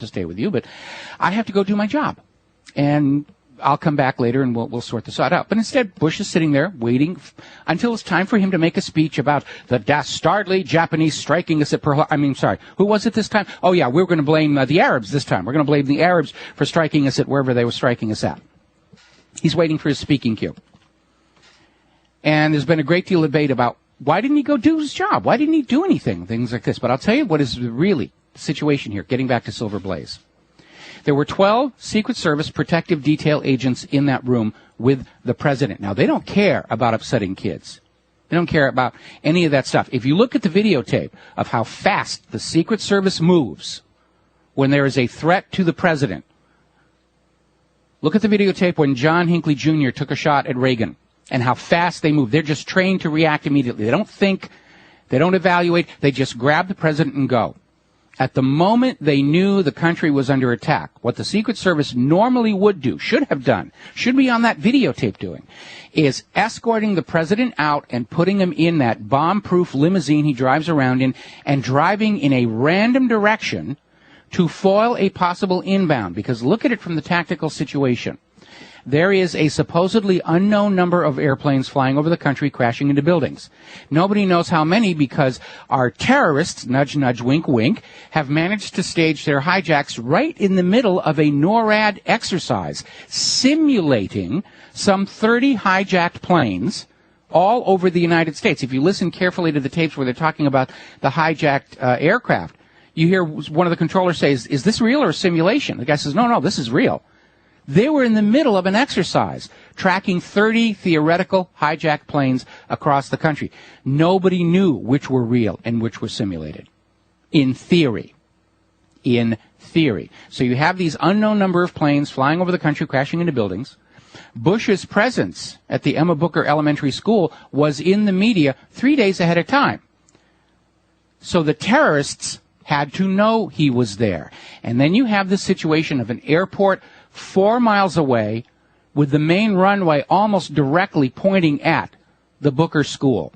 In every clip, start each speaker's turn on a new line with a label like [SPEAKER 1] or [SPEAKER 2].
[SPEAKER 1] to stay with you, but I have to go do my job. And I'll come back later and we'll sort this out. But instead, Bush is sitting there waiting until it's time for him to make a speech about the dastardly Japanese striking us at Pearl Harbor. I mean, sorry, who was it this time? Oh, yeah, we're going to blame the Arabs this time. We're going to blame the Arabs for striking us at wherever they were striking us at. He's waiting for his speaking cue. And there's been a great deal of debate about why didn't he go do his job? Why didn't he do anything? Things like this. But I'll tell you what is really the situation here, getting back to Silver Blaze. There were 12 Secret Service protective detail agents in that room with the president. Now, they don't care about upsetting kids. They don't care about any of that stuff. If you look at the videotape of how fast the Secret Service moves when there is a threat to the president, look at the videotape when John Hinckley Jr. took a shot at Reagan and how fast they move. They're just trained to react immediately. They don't think, they don't evaluate, they just grab the president and go. At the moment they knew the country was under attack, what the Secret Service normally would do, should have done, should be on that videotape doing, is escorting the president out and putting him in that bomb-proof limousine he drives around in and driving in a random direction to foil a possible inbound. Because look at it from the tactical situation. There is a supposedly unknown number of airplanes flying over the country, crashing into buildings. Nobody knows how many because our terrorists, nudge, nudge, wink, wink, have managed to stage their hijacks right in the middle of a NORAD exercise, simulating some 30 hijacked planes all over the United States. If you listen carefully to the tapes where they're talking about the hijacked aircraft, you hear one of the controllers say, is this real or a simulation? The guy says, no, this is real. They were in the middle of an exercise, tracking 30 theoretical hijacked planes across the country. Nobody knew which were real and which were simulated. In theory. In theory. So you have these unknown number of planes flying over the country, crashing into buildings. Bush's presence at the Emma Booker Elementary School was in the media 3 days ahead of time. So the terrorists had to know he was there. And then you have the situation of an airport 4 miles away with the main runway almost directly pointing at the Booker School.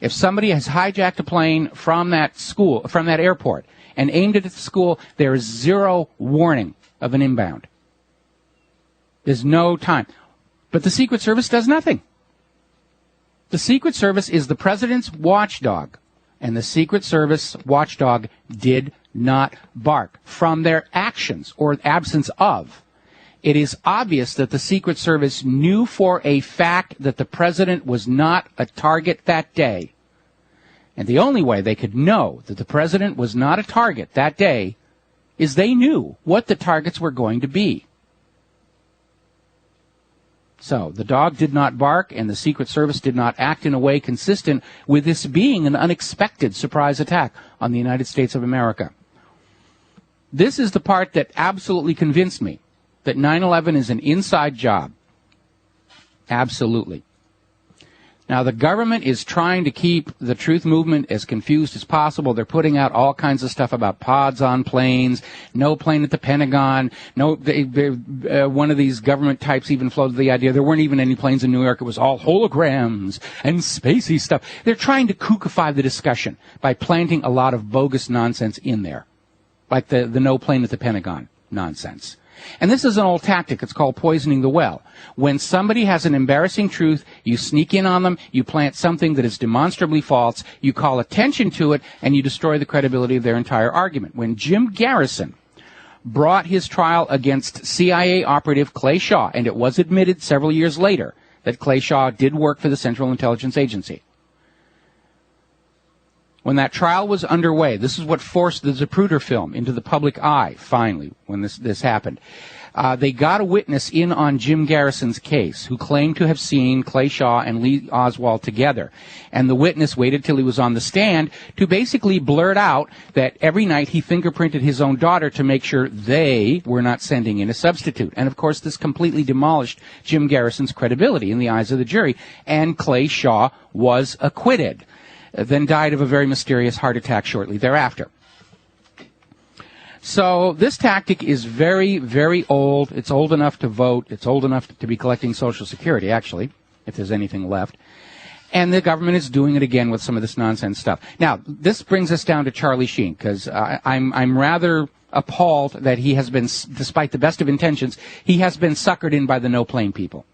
[SPEAKER 1] If somebody has hijacked a plane from that school, from that airport, and aimed it at the school, there is zero warning of an inbound. There's no time. But the Secret Service does nothing. The Secret Service is the president's watchdog, and the Secret Service watchdog did not bark. From their actions or absence of, it is obvious that the Secret Service knew for a fact that the president was not a target that day. And the only way they could know that the president was not a target that day is they knew what the targets were going to be. So the dog did not bark, and the Secret Service did not act in a way consistent with this being an unexpected surprise attack on the United States of America. This is the part that absolutely convinced me that 9/11 is an inside job. Absolutely. Now, the government is trying to keep the truth movement as confused as possible. They're putting out all kinds of stuff about pods on planes, no plane at the Pentagon. One of these government types even floated the idea there weren't even any planes in New York. It was all holograms and spacey stuff. They're trying to kookify the discussion by planting a lot of bogus nonsense in there, like the no plane at the Pentagon nonsense. And this is an old tactic. It's called poisoning the well. When somebody has an embarrassing truth, you sneak in on them, you plant something that is demonstrably false, you call attention to it, and you destroy the credibility of their entire argument. When Jim Garrison brought his trial against CIA operative Clay Shaw, and it was admitted several years later that Clay Shaw did work for the Central Intelligence Agency. When that trial was underway, this is what forced the Zapruder film into the public eye, finally, when this happened. They got a witness in on Jim Garrison's case who claimed to have seen Clay Shaw and Lee Oswald together. And the witness waited till he was on the stand to basically blurt out that every night he fingerprinted his own daughter to make sure they were not sending in a substitute. And, of course, this completely demolished Jim Garrison's credibility in the eyes of the jury, and Clay Shaw was acquitted, then died of a very mysterious heart attack shortly thereafter. So this tactic is very, very old. It's old enough to vote. It's old enough to be collecting Social Security, actually, if there's anything left. And the government is doing it again with some of this nonsense stuff. Now, this brings us down to Charlie Sheen, because I'm rather appalled that he has been, despite the best of intentions, he has been suckered in by the no plane people.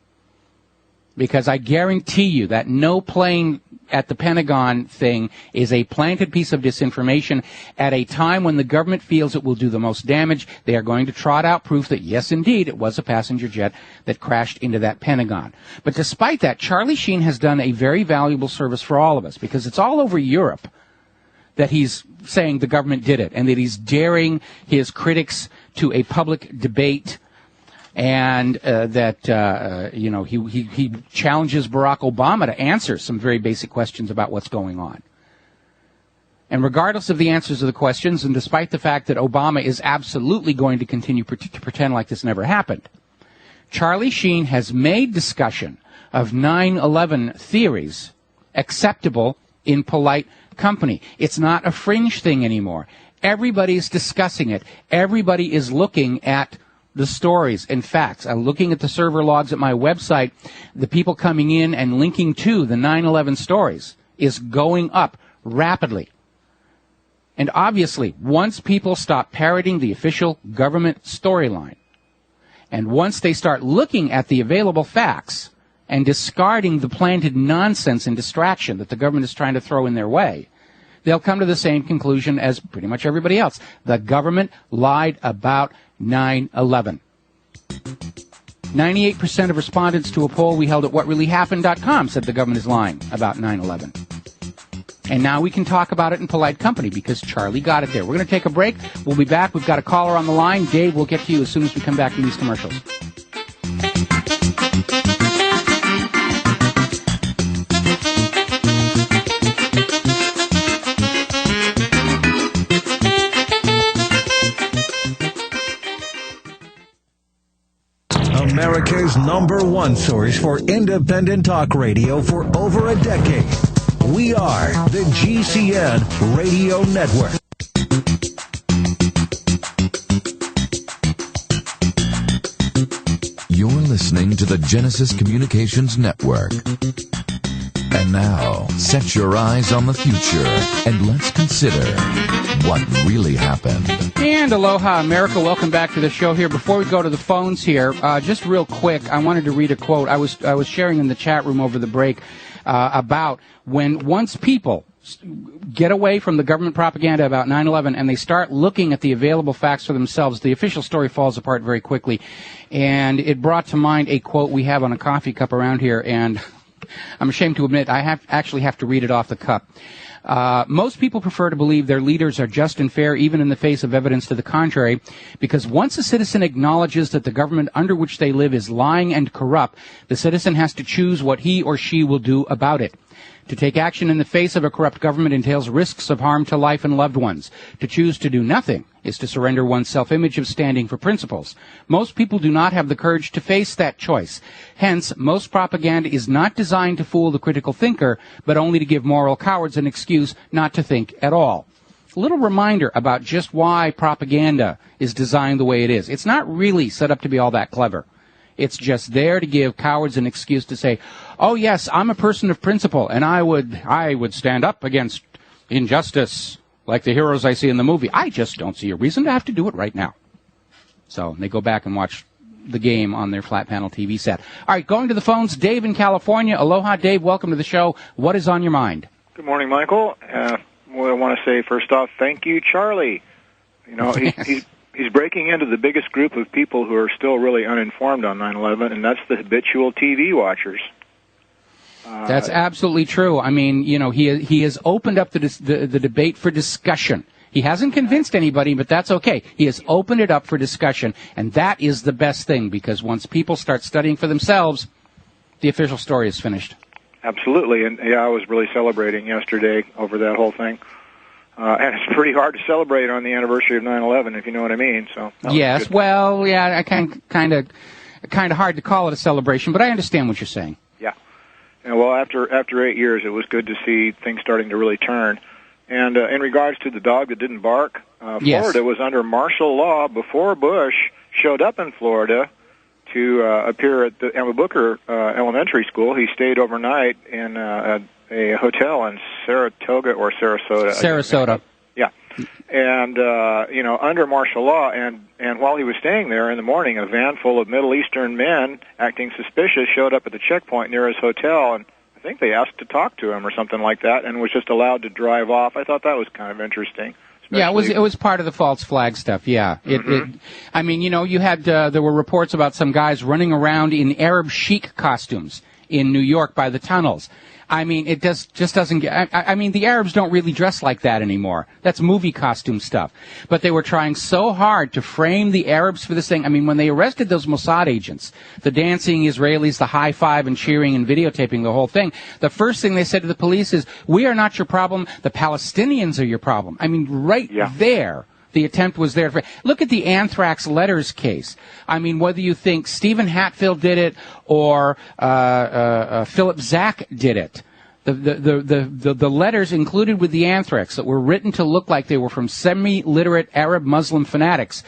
[SPEAKER 1] Because I guarantee you that no plane at the Pentagon thing is a planted piece of disinformation at a time when the government feels it will do the most damage. They are going to trot out proof that, yes, indeed, it was a passenger jet that crashed into that Pentagon. But despite that, Charlie Sheen has done a very valuable service for all of us, because it's all over Europe that he's saying the government did it, and that he's daring his critics to a public debate, and he challenges Barack Obama to answer some very basic questions about what's going on. And regardless of the answers to the questions, and despite the fact that Obama is absolutely going to continue to pretend like this never happened, Charlie Sheen has made discussion of 9/11 theories acceptable in polite company. It's not a fringe thing anymore. Everybody's discussing it. Everybody is looking at the stories and facts. I'm looking at the server logs at my website. The people coming in and linking to the 9/11 stories is going up rapidly. And obviously, once people stop parroting the official government storyline, and once they start looking at the available facts and discarding the planted nonsense and distraction that the government is trying to throw in their way, they'll come to the same conclusion as pretty much everybody else. The government lied about 9/11. 98% of respondents to a poll we held at whatreallyhappened.com said the government is lying about 9/11. And now we can talk about it in polite company because Charlie got it there. We're going to take a break. We'll be back. We've got a caller on the line. Dave, we'll get to you as soon as we come back from these commercials.
[SPEAKER 2] America's #1 source for independent talk radio for over a decade. We are the GCN Radio Network.
[SPEAKER 3] You're listening to the Genesis Communications Network. And now, set your eyes on the future and let's consider what really happened.
[SPEAKER 1] And aloha, America. Welcome back to the show here. Before we go to the phones here, just real quick, I wanted to read a quote. I was sharing in the chat room over the break about once people get away from the government propaganda about 9/11 and they start looking at the available facts for themselves, the official story falls apart very quickly. And it brought to mind a quote we have on a coffee cup around here, and I'm ashamed to admit I actually have to read it off the cup. Most people prefer to believe their leaders are just and fair even in the face of evidence to the contrary, because once a citizen acknowledges that the government under which they live is lying and corrupt, the citizen has to choose what he or she will do about it. To take action in the face of a corrupt government entails risks of harm to life and loved ones. To choose to do nothing is to surrender one's self-image of standing for principles. Most people do not have the courage to face that choice. Hence, most propaganda is not designed to fool the critical thinker, but only to give moral cowards an excuse not to think at all. A little reminder about just why propaganda is designed the way it is. It's not really set up to be all that clever. It's just there to give cowards an excuse to say, oh, yes, I'm a person of principle, and I would stand up against injustice like the heroes I see in the movie. I just don't see a reason to have to do it right now. So they go back and watch the game on their flat panel TV set. All right, going to the phones, Dave in California. Aloha, Dave. Welcome to the show. What is on your mind?
[SPEAKER 4] Good morning, Michael. What I want to say, first off, thank you, Charlie. You know, he's breaking into the biggest group of people who are still really uninformed on 9/11, and that's the habitual TV watchers.
[SPEAKER 1] That's absolutely true. I mean, you know, he has opened up the debate for discussion. He hasn't convinced anybody, but that's okay. He has opened it up for discussion, and that is the best thing, because once people start studying for themselves, the official story is finished.
[SPEAKER 4] Absolutely, and yeah, I was really celebrating yesterday over that whole thing. And it's pretty hard to celebrate on the anniversary of 9/11, if you know what I mean. So
[SPEAKER 1] yes, well, yeah, I kind of hard to call it a celebration, but I understand what you're saying.
[SPEAKER 4] Yeah, and well, after 8 years, it was good to see things starting to really turn. And in regards to the dog that didn't bark,
[SPEAKER 1] yes.
[SPEAKER 4] Florida was under martial law before Bush showed up in Florida to appear at the Emma Booker Elementary School. He stayed overnight in a hotel in Saratoga or Sarasota.
[SPEAKER 1] Sarasota.
[SPEAKER 4] Yeah. and under martial law. And while he was staying there in the morning, a van full of Middle Eastern men acting suspicious showed up at the checkpoint near his hotel, and I think they asked to talk to him or something like that, and was just allowed to drive off. I thought that was kind of interesting.
[SPEAKER 1] Yeah, it was part of the false flag stuff. Yeah, I mean, you had there were reports about some guys running around in Arab chic costumes in New York by the tunnels. I mean, it just doesn't get. I mean, the Arabs don't really dress like that anymore. That's movie costume stuff. But they were trying so hard to frame the Arabs for this thing. I mean, when they arrested those Mossad agents, the dancing Israelis, the high five and cheering and videotaping the whole thing, the first thing they said to the police is, "We are not your problem. The Palestinians are your problem." I mean, there. The attempt was there. Look at the anthrax letters case. I mean, whether you think Stephen Hatfield did it or Philip Zack did it, the letters included with the anthrax that were written to look like they were from semi-literate Arab Muslim fanatics